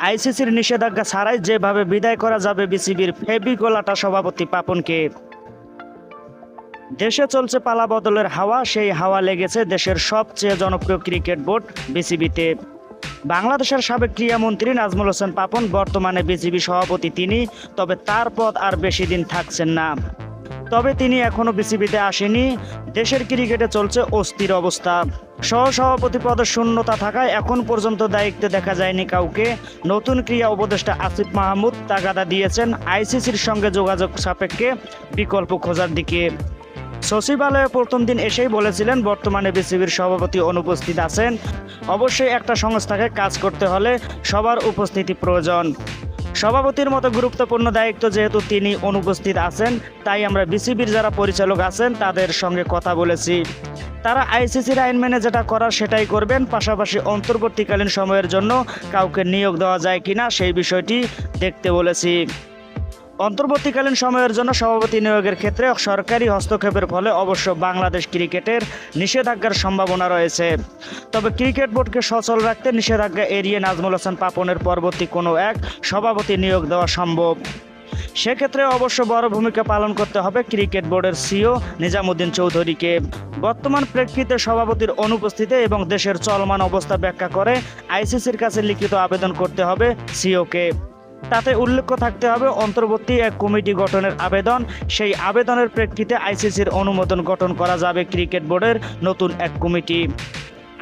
আইসিসির নিষেধাজ্ঞা ছাড়াই যেভাবে বিদায় করা যাবে বিসিবির ফেবিকোলাটা সভাপতি পাপনকে। দেশে চলছে পালাবদলের হাওয়া, সেই হাওয়া লেগেছে দেশের সবচেয়ে জনপ্রিয় ক্রিকেট বোর্ড বিসিবিতে। বাংলাদেশের সাবেক ক্রীড়ামন্ত্রী নাজমুল হোসেন পাপন বর্তমানে বিসিবি সভাপতি তিনি, তবে তার পদ আর বেশি দিন থাকছেন না। তবে তিনি এখনো বিসিবিতে আসেনি। দেশের ক্রিকেটে চলছে অস্থির অবস্থা। সহসভাপতি পদের শূন্যতা থাকায় এখন পর্যন্ত দায়িত্বে দেখা যায়নি কাউকে। নতুন ক্রীড়া উপদেষ্টা আসিফ মাহমুদ তাগাদা দিয়েছেন আইসিসির সঙ্গে যোগাযোগ সাপেক্ষে বিকল্প খোঁজার দিকে। সচিবালয়ে প্রথম দিন এসেই বলেছিলেন বর্তমানে বিসিবির সভাপতি অনুপস্থিত আছেন। অবশ্যই একটা সংস্থাকে কাজ করতে হলে সবার উপস্থিতি প্রয়োজন। সভাপতির মতো গুরুত্বপূর্ণ দায়িত্ব যেহেতু তিনি অনুপস্থিত আছেন, তাই আমরা বিসিবির যারা পরিচালক আছেন তাদের সঙ্গে কথা বলেছি। তারা আইসিসির আইন মেনে যেটা করার সেটাই করবেন। পাশাপাশি অন্তর্বর্তীকালীন সময়ের জন্য কাউকে নিয়োগ দেওয়া যায় কিনা সেই বিষয়টি দেখতে বলেছি। অন্তর্বর্তীকালীন সময়ের জন্য সভাপতি নিয়োগের ক্ষেত্রে সরকারি হস্তক্ষেপের ফলে অবশ্য বাংলাদেশ ক্রিকেটের নিষেধাজ্ঞার সম্ভাবনা রয়েছে। তবে ক্রিকেট বোর্ডকে সচল রাখতে নিষেধাজ্ঞা এড়িয়ে নাজমুল হোসেন পাপনের পরবর্তী কোনো এক সভাপতি নিয়োগ দেওয়া সম্ভব। সেক্ষেত্রে অবশ্য বড় ভূমিকা পালন করতে হবে ক্রিকেট বোর্ডের সিও নিজামুদ্দিন চৌধুরীকে। বর্তমান প্রেক্ষিতে সভাপতির অনুপস্থিতি এবং দেশের চলমান অবস্থা ব্যাখ্যা করে আইসিসির কাছে লিখিত আবেদন করতে হবে সিওকে। তাতে উল্লেখ থাকতে হবে অন্তর্বর্তী এক কমিটি গঠনের আবেদন। সেই আবেদনের প্রেক্ষিতে আইসিসির অনুমোদন গঠন করা যাবে ক্রিকেট বোর্ডের নতুন এক কমিটি।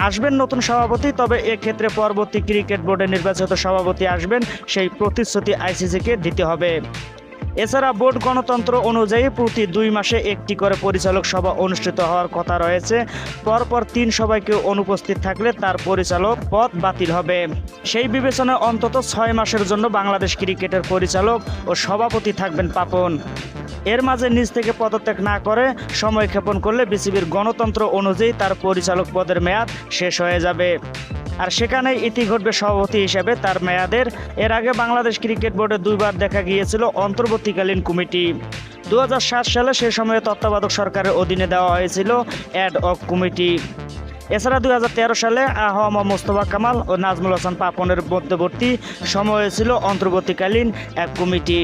আসবেন নতুন সভাপতি, তবে এক্ষেত্রে পরবর্তী ক্রিকেট বোর্ডের নির্বাচিত সভাপতি আসবেন সেই প্রতিশ্রুতি আইসিসিকে দিতে হবে। এছাড়া বোর্ড গণতন্ত্র অনুযায়ী প্রতি 2 মাসে একটি করে পরিচালক সভা অনুষ্ঠিত হওয়ার কথা রয়েছে। পরপর 3 সভায় কেউ অনুপস্থিত থাকলে তার পরিচালক পদ বাতিল হবে। সেই বিবেচনায় অন্তত 6 মাসের জন্য বাংলাদেশ ক্রিকেটের পরিচালক ও সভাপতি থাকবেন পাপন। এর মাঝে নিজ থেকে পদত্যাগ না করে সময় ক্ষেপণ করলে বিসিবির গণতন্ত্র অনুযায়ী তার পরিচালক পদের মেয়াদ শেষ হয়ে যাবে। আর সেখানেই ইতি ঘটবে সভাপতি হিসেবে তার মেয়াদের। এর আগে বাংলাদেশ ক্রিকেট বোর্ডে 2 বার দেখা গিয়েছিল অন্তর্বর্তীকালীন কমিটি। 2007 সালে সে সময়ে তত্ত্বাবধায়ক সরকারের অধীনে দেওয়া হয়েছিল অ্যাড হক কমিটি। এছাড়া 2013 সালে আহম মোস্তফা কামাল ও নাজমুল হোসেন পাপনের মধ্যবর্তী সময় ছিল অন্তর্বর্তীকালীন এক কমিটি।